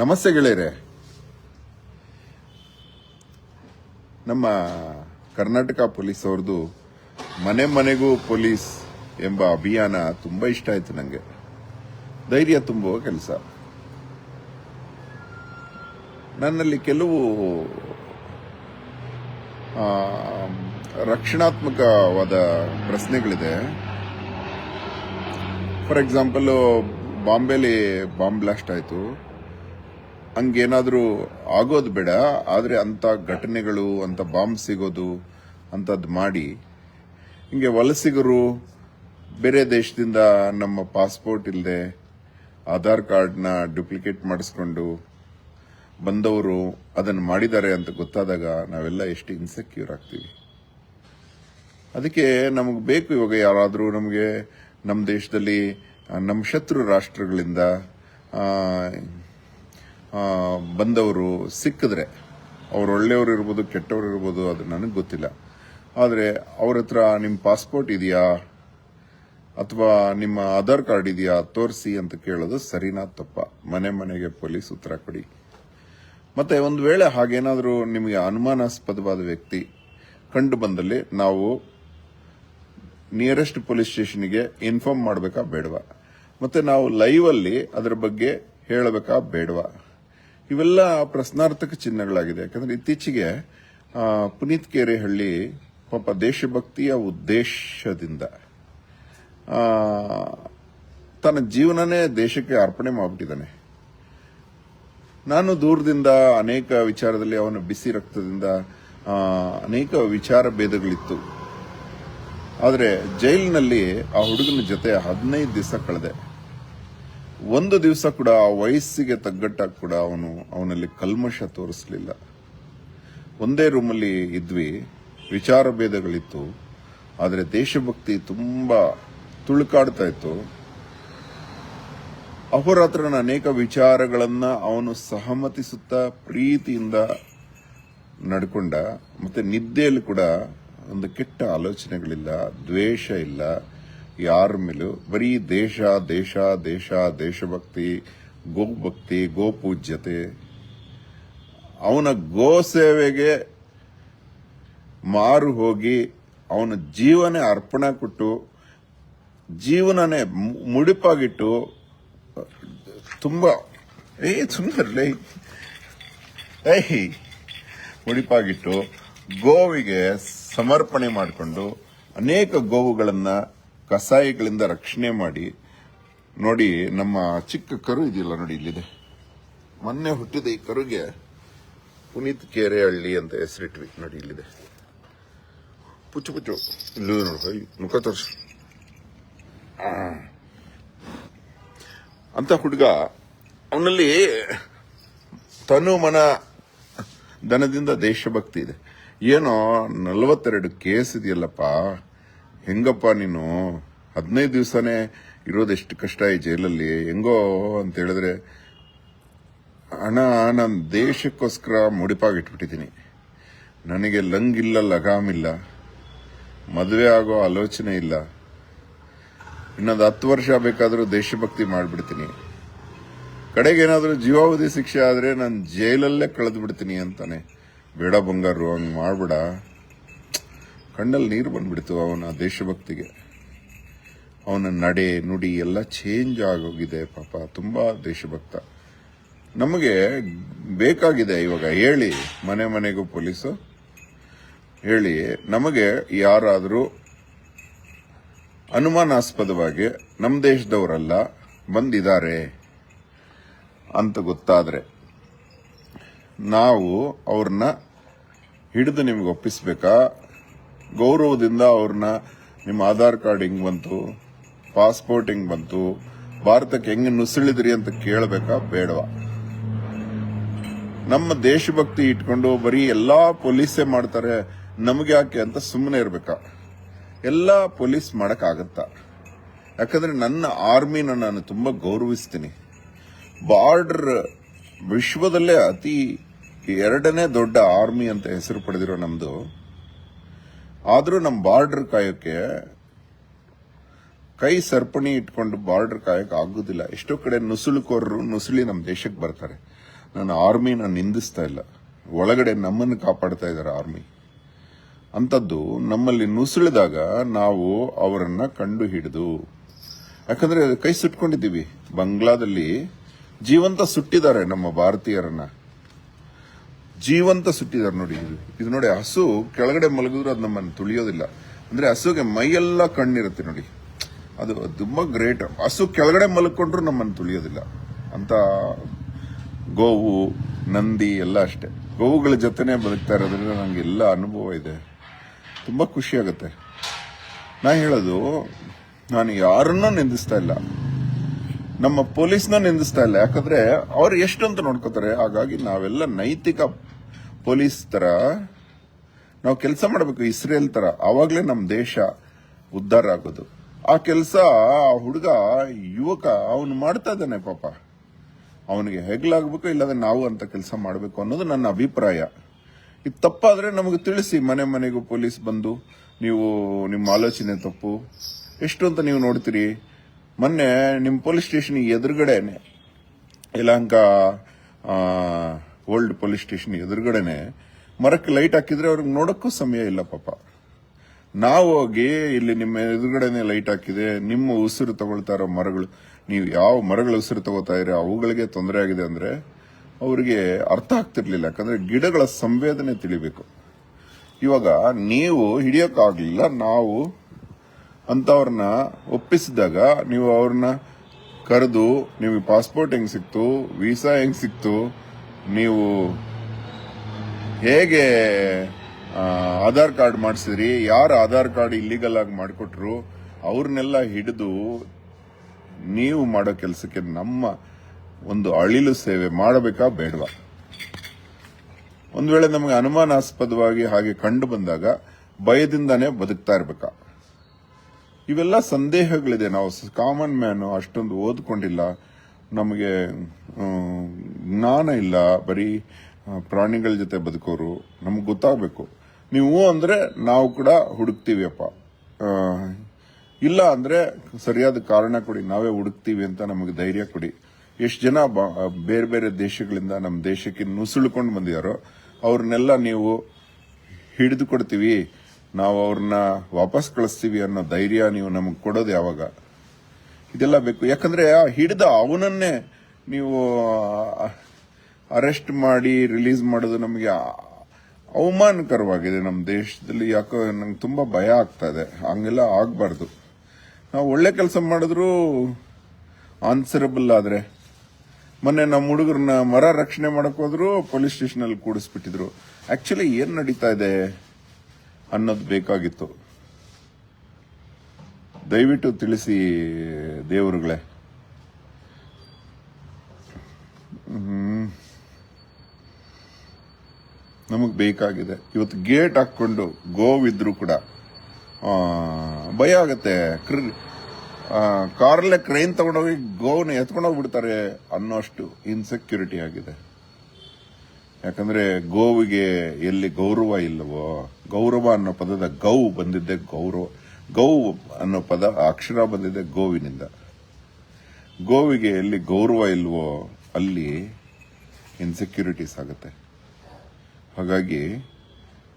ನಮಸ್ತೆ ಗೆಳೆಯರೆ. ನಮ್ಮ ಕರ್ನಾಟಕ ಪೊಲೀಸ್ ಅವ್ರದ್ದು ಮನೆ ಮನೆಗೂ ಪೊಲೀಸ್ ಎಂಬ ಅಭಿಯಾನ ತುಂಬಾ ಇಷ್ಟ ಆಯ್ತು ನನಗೆ. ಧೈರ್ಯ ತುಂಬುವ ಕೆಲಸ. ನನ್ನಲ್ಲಿ ಕೆಲವು ರಕ್ಷಣಾತ್ಮಕವಾದ ಪ್ರಶ್ನೆಗಳಿದೆ. ಫಾರ್ ಎಕ್ಸಾಂಪಲ್, ಬಾಂಬೆಲಿ ಬಾಂಬ್ ಬ್ಲಾಸ್ಟ್ ಆಯ್ತು. ಹಂಗೇನಾದ್ರೂ ಆಗೋದು ಬೇಡ, ಆದ್ರೆ ಅಂತ ಘಟನೆಗಳು, ಅಂತ ಬಾಂಬ್ ಸಿಗೋದು ಅಂತದ್ ಮಾಡಿ ಹಿಂಗೆ ವಲಸಿಗರು ಬೇರೆ ದೇಶದಿಂದ ನಮ್ಮ ಪಾಸ್ಪೋರ್ಟ್ ಇಲ್ಲದೆ ಆಧಾರ್ ಕಾರ್ಡ್ನ ಡೂಪ್ಲಿಕೇಟ್ ಮಾಡಿಸ್ಕೊಂಡು ಬಂದವರು ಅದನ್ನು ಮಾಡಿದ್ದಾರೆ ಅಂತ ಗೊತ್ತಾದಾಗ ನಾವೆಲ್ಲ ಎಷ್ಟು ಇನ್ಸೆಕ್ಯೂರ್ ಆಗ್ತೀವಿ. ಅದಕ್ಕೆ ನಮಗೆ ಬೇಕು ಇವಾಗ ಯಾರಾದರೂ ನಮಗೆ ನಮ್ಮ ದೇಶದಲ್ಲಿ ನಮ್ಮ ಶತ್ರು ರಾಷ್ಟ್ರಗಳಿಂದ ಬಂದವರು ಸಿಕ್ಕಿದ್ರೆ, ಅವ್ರು ಒಳ್ಳೆಯವರು ಇರ್ಬೋದು, ಕೆಟ್ಟವರು ಇರ್ಬೋದು, ಅದು ನನಗೆ ಗೊತ್ತಿಲ್ಲ. ಆದರೆ ಅವ್ರ ಹತ್ರ ನಿಮ್ಮ ಪಾಸ್ಪೋರ್ಟ್ ಇದೆಯಾ ಅಥವಾ ನಿಮ್ಮ ಆಧಾರ್ ಕಾರ್ಡ್ ಇದೆಯಾ ತೋರಿಸಿ ಅಂತ ಕೇಳೋದು ಸರಿನಾ ತಪ್ಪ? ಮನೆ ಮನೆಗೆ ಪೊಲೀಸ್ ಉತ್ತರ ಕೊಡಿ. ಮತ್ತೆ ಒಂದು ವೇಳೆ ಹಾಗೇನಾದರೂ ನಿಮಗೆ ಅನುಮಾನಾಸ್ಪದವಾದ ವ್ಯಕ್ತಿ ಕಂಡು ಬಂದಲ್ಲಿ ನಾವು ನಿಯರೆಸ್ಟ್ ಪೊಲೀಸ್ ಸ್ಟೇಷನ್ಗೆ ಇನ್ಫಾರ್ಮ್ ಮಾಡಬೇಕಾ ಬೇಡವಾ? ಮತ್ತೆ ನಾವು ಲೈವ್ ಅಲ್ಲಿ ಅದರ ಬಗ್ಗೆ ಹೇಳಬೇಕಾ ಬೇಡವಾ? ಇವೆಲ್ಲ ಪ್ರಶ್ನಾರ್ಥಕ ಚಿಹ್ನೆಗಳಾಗಿದೆ. ಯಾಕಂದ್ರೆ ಇತ್ತೀಚೆಗೆ ಪುನೀತ್ ಕೇರೆಹಳ್ಳಿ ಪಾಪ ದೇಶಭಕ್ತಿಯ ಉದ್ದೇಶದಿಂದ ತನ್ನ ಜೀವನನೇ ದೇಶಕ್ಕೆ ಅರ್ಪಣೆ ಮಾಡಿಬಿಟ್ಟಿದ್ದಾನೆ. ನಾನು ದೂರದಿಂದ ಅನೇಕ ವಿಚಾರದಲ್ಲಿ ಅವನ ಬಿಸಿ ರಕ್ತದಿಂದ ಅನೇಕ ವಿಚಾರ ಭೇದಗಳಿತ್ತು. ಆದರೆ ಜೈಲಿನಲ್ಲಿ ಆ ಹುಡುಗನ ಜೊತೆ 15 ದಿವಸ ಕಳೆದೆ. ಒಂದು ದಿವಸ ಕೂಡ ಆ ವಯಸ್ಸಿಗೆ ತಗ್ಗಟ್ಟಾಗಿ ಕೂಡ ಅವನಲ್ಲಿ ಕಲ್ಮಶ ತೋರಿಸಲಿಲ್ಲ. ಒಂದೇ ರೂಮಲ್ಲಿ ಇದ್ವಿ, ವಿಚಾರ ಭೇದಗಳಿತ್ತು, ಆದರೆ ದೇಶಭಕ್ತಿ ತುಂಬಾ ತುಳುಕಾಡ್ತಾ ಇತ್ತು. ಅಹೋರಾತ್ರನ ಅನೇಕ ವಿಚಾರಗಳನ್ನ ಅವನು ಸಹಮತಿಸುತ್ತಾ ಪ್ರೀತಿಯಿಂದ ನಡ್ಕೊಂಡ. ಮತ್ತೆ ನಿದ್ದೆಯಲ್ಲಿ ಕೂಡ ಒಂದು ಕೆಟ್ಟ ಆಲೋಚನೆಗಳಿಲ್ಲ, ದ್ವೇಷ ಇಲ್ಲ ಯಾರ ಮೇಲೂ. ಬರೀ ದೇಶ ದೇಶ ದೇಶ, ದೇಶಭಕ್ತಿ, ಗೋಭಕ್ತಿ, ಗೋಪೂಜ್ಯತೆ. ಅವನ ಗೋ ಸೇವೆಗೆ ಮಾರು ಹೋಗಿ ಅವನ ಜೀವನೇ ಅರ್ಪಣೆ ಕೊಟ್ಟು, ಜೀವನನೇ ಮುಡಿಪಾಗಿಟ್ಟು, ತುಂಬಾ ಸುಂದರಲೇ ಮುಡಿಪಾಗಿಟ್ಟು ಗೋವಿಗೆ ಸಮರ್ಪಣೆ ಮಾಡಿಕೊಂಡು ಅನೇಕ ಗೋವುಗಳನ್ನ ಕಸಾಯಿಗಳಿಂದ ರಕ್ಷಣೆ ಮಾಡಿ. ನೋಡಿ, ನಮ್ಮ ಚಿಕ್ಕ ಕರು ಇದೆಯಲ್ಲ ನೋಡಿ, ಇಲ್ಲಿದೆ. ಮೊನ್ನೆ ಹುಟ್ಟಿದ ಈ ಕರುಗೆ ಪುನೀತ್ ಕೇರೆಹಳ್ಳಿ ಅಂತ ಹೆಸರಿಟ್ವಿ. ನೋಡಿ, ಇಲ್ಲಿದೆ. ಪುಚ್ಚು ಪುಚ್ಚು ಇಲ್ಲಿ ನೋಡಿ, ಮುಖ ತೋರಿಸು. ಅಂತ ಹುಡುಗ, ಅವನಲ್ಲಿ ತನು ಮನ ಧನದಿಂದ ದೇಶಭಕ್ತಿ ಇದೆ. ಏನೋ 42 ಕೇಸ್ ಇದೆಯಲ್ಲಪ್ಪ, ಹೆಂಗಪ್ಪ ನೀನು 15 ದಿವಸನೇ ಇರೋದೆಷ್ಟು ಕಷ್ಟ ಈ ಜೈಲಲ್ಲಿ, ಹೆಂಗೋ ಅಂತ ಹೇಳಿದ್ರೆ, ಹಣ ನಾನು ದೇಶಕ್ಕೋಸ್ಕರ ಮುಡಿಪಾಗಿಟ್ಬಿಟ್ಟಿದ್ದೀನಿ. ನನಗೆ ಲಂಗಿಲ್ಲ, ಲಗಾಮಿಲ್ಲ, ಮದುವೆ ಆಗೋ ಆಲೋಚನೆ ಇಲ್ಲ. ಇನ್ನೊಂದು 10 ವರ್ಷ ಬೇಕಾದರೂ ದೇಶಭಕ್ತಿ ಮಾಡಿಬಿಡ್ತೀನಿ. ಕಡೆಗೇನಾದರೂ ಜೀವಾವಧಿ ಶಿಕ್ಷೆ ಆದರೆ ನಾನು ಜೈಲಲ್ಲೇ ಕಳೆದು ಬಿಡ್ತೀನಿ ಅಂತಾನೆ. ಬೇಡ ಬಂಗಾರು, ಹಂಗೆ ಮಾಡ್ಬೇಡ. ಕಣ್ಣಲ್ಲಿ ನೀರು ಬಂದ್ಬಿಡ್ತು ಅವನ ದೇಶಭಕ್ತಿಗೆ. ಅವನ ನಡೆ ನುಡಿ ಎಲ್ಲ ಚೇಂಜ್ ಆಗೋಗಿದೆ. ಪಾಪ ತುಂಬಾ ದೇಶಭಕ್ತ. ನಮಗೆ ಬೇಕಾಗಿದೆ ಇವಾಗ, ಹೇಳಿ ಮನೆ ಮನೆಗೂ ಪೊಲೀಸು ಹೇಳಿ, ನಮಗೆ ಯಾರಾದರೂ ಅನುಮಾನಾಸ್ಪದವಾಗಿ ನಮ್ಮ ದೇಶದವರಲ್ಲ ಬಂದಿದ್ದಾರೆ ಅಂತ ಗೊತ್ತಾದ್ರೆ ನಾವು ಅವ್ರನ್ನ ಹಿಡಿದು ನಿಮ್ಗೆ ಒಪ್ಪಿಸ್ಬೇಕಾ? ಗೌರವದಿಂದ ಅವ್ರನ್ನ, ನಿಮ್ಮ ಆಧಾರ್ ಕಾರ್ಡ್ ಹೆಂಗ್ ಬಂತು, ಪಾಸ್ಪೋರ್ಟ್ ಹೆಂಗ್ ಬಂತು, ಭಾರತಕ್ಕೆ ಹೆಂಗ್ ನುಸುಳಿದ್ರಿ ಅಂತ ಕೇಳಬೇಕಾ ಬೇಡವಾ? ನಮ್ಮ ದೇಶಭಕ್ತಿ ಇಟ್ಕೊಂಡು ಬರೀ ಎಲ್ಲಾ ಪೊಲೀಸೇ ಮಾಡ್ತಾರೆ, ನಮಗೆ ಯಾಕೆ ಅಂತ ಸುಮ್ಮನೆ ಇರ್ಬೇಕಾ? ಎಲ್ಲಾ ಪೊಲೀಸ್ ಮಾಡಕ್ ಆಗತ್ತಾ? ಯಾಕಂದ್ರೆ ನನ್ನ ಆರ್ಮಿನ ನಾನು ತುಂಬಾ ಗೌರವಿಸ್ತೀನಿ. ಬಾರ್ಡರ್ ವಿಶ್ವದಲ್ಲೇ ಅತಿ 2ನೇ ದೊಡ್ಡ ಆರ್ಮಿ ಅಂತ ಹೆಸರು ಪಡೆದಿರೋ ನಮ್ದು. ಆದ್ರೂ ನಮ್ಮ ಬಾರ್ಡರ್ ಕಾಯೋಕೆ ಕೈ ಸರ್ಪಣಿ ಇಟ್ಕೊಂಡು ಬಾರ್ಡರ್ ಕಾಯಕ್ ಆಗುದಿಲ್ಲ. ಎಷ್ಟೋ ಕಡೆ ನುಸುಳುಕೋರರು ನುಸುಳಿ ನಮ್ಮ ದೇಶಕ್ಕೆ ಬರ್ತಾರೆ. ನಾನು ಆರ್ಮಿನ ನಿಂದಿಸ್ತಾ ಇಲ್ಲ. ಒಳಗಡೆ ನಮ್ಮನ್ನು ಕಾಪಾಡ್ತಾ ಇದ್ದಾರೆ ಆರ್ಮಿ. ಅಂಥದ್ದು ನಮ್ಮಲ್ಲಿ ನುಸುಳಿದಾಗ ನಾವು ಅವರನ್ನ ಕಂಡು ಹಿಡಿದು, ಯಾಕಂದ್ರೆ ಕೈ ಸುಟ್ಕೊಂಡಿದ್ದೀವಿ. ಬಂಗ್ಲಾದಲ್ಲಿ ಜೀವಂತ ಸುಟ್ಟಿದ್ದಾರೆ ನಮ್ಮ ಭಾರತೀಯರನ್ನ, ಜೀವಂತ ಸುಟ್ಟಿದ್ದಾರೆ. ನೋಡಿ ಇದು ನೋಡಿ, ಹಸು ಕೆಳಗಡೆ ಮಲಗಿದ್ರು ಅದು ನಮ್ಮನ್ನು ತುಳಿಯೋದಿಲ್ಲ. ಅಂದ್ರೆ ಹಸುಗೆ ಮೈಯೆಲ್ಲ ಕಣ್ಣಿರುತ್ತೆ ನೋಡಿ, ಅದು ತುಂಬಾ ಗ್ರೇಟ್. ಹಸು ಕೆಳಗಡೆ ಮಲ್ಕೊಂಡ್ರು ನಮ್ಮನ್ನು ತುಳಿಯೋದಿಲ್ಲ ಅಂತ. ಗೋವು, ನಂದಿ ಎಲ್ಲ ಅಷ್ಟೇ, ಗೋವುಗಳ ಜೊತೆನೆ ಬದುಕ್ತಾ ಇರೋದ್ರಿಂದ ನನಗೆ ಎಲ್ಲ ಅನುಭವ ಇದೆ. ತುಂಬಾ ಖುಷಿ ಆಗುತ್ತೆ. ನಾ ಹೇಳೋದು, ನಾನು ಯಾರನ್ನೂ ನಿಂದಿಸ್ತಾ ಇಲ್ಲ, ನಮ್ಮ ಪೊಲೀಸ್ನ ನಿಂದಿಸ್ತಾ ಇಲ್ಲ. ಯಾಕಂದ್ರೆ ಅವ್ರು ಎಷ್ಟು ಅಂತ ನೋಡ್ಕೋತಾರೆ. ಹಾಗಾಗಿ ನಾವೆಲ್ಲ ನೈತಿಕ ಪೊಲೀಸ್ ತರ ನಾವು ಕೆಲಸ ಮಾಡಬೇಕು, ಇಸ್ರೇಲ್ ತರ. ಆವಾಗಲೇ ನಮ್ಮ ದೇಶ ಉದ್ಧಾರ ಆಗೋದು. ಆ ಕೆಲಸ ಹುಡುಗ, ಯುವಕ, ಅವನು ಮಾಡ್ತಾ ಇದ್ದಾನೆ. ಪಾಪ ಅವನಿಗೆ ಹೆಗ್ಲಾಗಬೇಕು, ಇಲ್ಲದ್ರೆ ನಾವು ಅಂತ ಕೆಲಸ ಮಾಡಬೇಕು ಅನ್ನೋದು ನನ್ನ ಅಭಿಪ್ರಾಯ. ಇದು ತಪ್ಪಾದ್ರೆ ನಮಗೆ ತಿಳಿಸಿ. ಮನೆ ಮನೆಗೂ ಪೊಲೀಸ್ ಬಂದು ನೀವು ನಿಮ್ಮ ಆಲೋಚನೆ ತಪ್ಪು ಎಷ್ಟು ಅಂತ ನೀವು ನೋಡ್ತೀರಿ. ಮೊನ್ನೆ ನಿಮ್ಮ ಪೊಲೀಸ್ ಸ್ಟೇಷನ್ ಎದುರುಗಡೆನೆ, ಯಲಹಂಕ ಓಲ್ಡ್ ಪೊಲೀಸ್ ಸ್ಟೇಷನ್ ಎದುರುಗಡೆನೆ ಮರಕ್ಕೆ ಲೈಟ್ ಹಾಕಿದ್ರೆ ಅವ್ರಿಗೆ ನೋಡಕ್ಕೂ ಸಮಯ ಇಲ್ಲ ಪಾಪ. ನಾವು ಹೋಗಿ ಇಲ್ಲಿ ನಿಮ್ಮ ಎದುರುಗಡೆನೆ ಲೈಟ್ ಹಾಕಿದೆ, ನಿಮ್ಮ ಉಸಿರು ತಗೊಳ್ತಾ ಇರೋ ಮರಗಳು, ನೀವು ಯಾವ ಮರಗಳ ಉಸಿರು ತಗೋತಾ ಇದ್ರೆ ಅವುಗಳಿಗೆ ತೊಂದರೆ ಆಗಿದೆ ಅಂದ್ರೆ ಅವರಿಗೆ ಅರ್ಥ ಆಗ್ತಿರ್ಲಿಲ್ಲ. ಯಾಕಂದ್ರೆ ಗಿಡಗಳ ಸಂವೇದನೆ ತಿಳಿಬೇಕು. ಇವಾಗ ನೀವು ಹಿಡಿಯೋಕ್ಕಾಗ್ಲಿಲ್ಲ, ನಾವು ಅಂತವ್ರನ್ನ ಒಪ್ಪಿಸಿದಾಗ ನೀವು ಅವ್ರನ್ನ ಕರೆದು, ನೀವು ಪಾಸ್ಪೋರ್ಟ್ ಹೆಂಗ್ ಸಿಕ್ತು, ವೀಸಾ ಹೆಂಗ್ ಸಿಕ್ತು, ನೀವು ಹೇಗೆ ಆಧಾರ್ ಕಾರ್ಡ್ ಮಾಡಿಸಿದ್ರಿ, ಯಾರು ಆಧಾರ್ ಕಾರ್ಡ್ ಇಲ್ಲಿಗಲ್ ಆಗಿ ಮಾಡಿಕೊಟ್ರು, ಅವ್ರನ್ನೆಲ್ಲ ಹಿಡಿದು ನೀವು ಮಾಡೋ ಕೆಲಸಕ್ಕೆ ನಮ್ಮ ಒಂದು ಅಳಿಲು ಸೇವೆ ಮಾಡಬೇಕಾ ಬೇಡವಾ? ಒಂದ್ ವೇಳೆ ನಮಗೆ ಅನುಮಾನಾಸ್ಪದವಾಗಿ ಹಾಗೆ ಕಂಡು ಬಂದಾಗ ಭಯದಿಂದಾನೇ ಬದುಕ್ತಾ ಇರ್ಬೇಕಾ? ಇವೆಲ್ಲ ಸಂದೇಹಗಳಿದೆ. ನಾವು ಕಾಮನ್ ಮ್ಯಾನ್, ಅಷ್ಟೊಂದು ಓದ್ಕೊಂಡಿಲ್ಲ, ನಮಗೆ ಜ್ಞಾನ ಇಲ್ಲ, ಬರೀ ಪ್ರಾಣಿಗಳ ಜೊತೆ ಬದುಕೋರು. ನಮ್ಗೆ ಗೊತ್ತಾಗಬೇಕು. ನೀವು ಅಂದ್ರೆ ನಾವು ಕೂಡ ಹುಡುಕ್ತೀವಿ ಅಪ್ಪ, ಇಲ್ಲ ಅಂದ್ರೆ ಸರಿಯಾದ ಕಾರಣ ಕೊಡಿ, ನಾವೇ ಹುಡುಕ್ತೀವಿ ಅಂತ ನಮಗೆ ಧೈರ್ಯ ಕೊಡಿ. ಎಷ್ಟು ಜನ ಬೇರೆ ಬೇರೆ ದೇಶಗಳಿಂದ ನಮ್ಮ ದೇಶಕ್ಕೆ ನುಸುಳ್ಕೊಂಡು ಬಂದಿದಾರೋ ಅವ್ರನ್ನೆಲ್ಲ ನೀವು ಹಿಡಿದು ಕೊಡ್ತೀವಿ, ನಾವು ಅವ್ರನ್ನ ವಾಪಸ್ ಕಳಿಸ್ತೀವಿ ಅನ್ನೋ ಧೈರ್ಯ ನೀವು ನಮಗೆ ಕೊಡೋದು ಯಾವಾಗ? ಇದೆಲ್ಲ ಬೇಕು. ಯಾಕಂದ್ರೆ ಹಿಡಿದ ಅವನನ್ನೇ ನೀವು ಅರೆಸ್ಟ್ ಮಾಡಿ ರಿಲೀಸ್ ಮಾಡೋದು ನಮಗೆ ಅವಮಾನಕರವಾಗಿದೆ ನಮ್ಮ ದೇಶದಲ್ಲಿ. ಯಾಕೋ ನಂಗೆ ತುಂಬಾ ಭಯ ಆಗ್ತಾ ಇದೆ. ಹಂಗೆಲ್ಲ ಆಗ್ಬಾರ್ದು. ನಾವು ಒಳ್ಳೆ ಕೆಲಸ ಮಾಡಿದ್ರು ಆನ್ಸರಬಲ್ ಆದ್ರೆ, ಮೊನ್ನೆ ನಮ್ಮ ಹುಡುಗರನ್ನ ಮರ ರಕ್ಷಣೆ ಮಾಡಕ್ ಹೋದ್ರು, ಪೊಲೀಸ್ ಸ್ಟೇಷನ್ ಅಲ್ಲಿ ಕೂಡಿಸ್ಬಿಟ್ಟಿದ್ರು. ಆಕ್ಚುಲಿ ಏನ್ ನಡೀತಾ ಇದೆ ಅನ್ನೋದು ಬೇಕಾಗಿತ್ತು. ದಯವಿಟ್ಟು ತಿಳಿಸಿ ದೇವರುಗಳೇ. ನಮಗ್ ಬೇಕಾಗಿದೆ. ಇವತ್ತು ಗೇಟ್ ಹಾಕೊಂಡು ಗೋವಿದ್ರು ಕೂಡ ಭಯ ಆಗತ್ತೆ. ಕಾರಲ್ಲೇ ಕ್ರೈನ್ ತಗೊಂಡೋಗಿ ಗೋವನ್ನ ಎತ್ಕೊಂಡೋಗ್ಬಿಡ್ತಾರೆ ಅನ್ನೋಷ್ಟು ಇನ್ಸೆಕ್ಯೂರಿಟಿ ಆಗಿದೆ. ಯಾಕಂದ್ರೆ ಗೋವಿಗೆ ಎಲ್ಲಿ ಗೌರವ ಇಲ್ಲವೋ, ಗೌರವ ಅನ್ನೋ ಪದದ ಗೌ ಬಂದಿದ್ದೆ ಗೌರವ, ಗೌ ಅನ್ನೋ ಪದ ಅಕ್ಷರ ಬಂದಿದ್ದೆ ಗೋವಿನಿಂದ. ಗೋವಿಗೆ ಎಲ್ಲಿ ಗೌರವ ಇಲ್ವೋ ಅಲ್ಲಿ ಇನ್ಸೆಕ್ಯೂರಿಟೀಸ್ ಆಗುತ್ತೆ. ಹಾಗಾಗಿ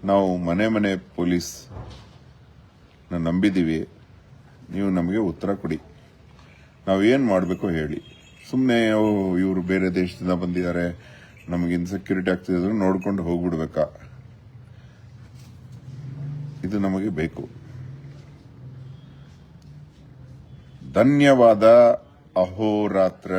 ನಾವು ಮನೆ ಮನೆ ಪೊಲೀಸ್ ನಂಬಿದೀವಿ. ನೀವು ನಮಗೆ ಉತ್ತರ ಕೊಡಿ. ನಾವೇನ್ ಮಾಡಬೇಕು ಹೇಳಿ. ಸುಮ್ಮನೆ ಇವರು ಬೇರೆ ದೇಶದಿಂದ ಬಂದಿದ್ದಾರೆ, ನಮಗೆ ಇನ್ಸೆಕ್ಯೂರಿಟಿ ಆಗ್ತಿದ್ರು ನೋಡ್ಕೊಂಡು ಹೋಗ್ಬಿಡ್ಬೇಕಾ? ಇದು ನಮಗೆ ಬೇಕು. ಧನ್ಯವಾದ. ಅಹೋರಾತ್ರ.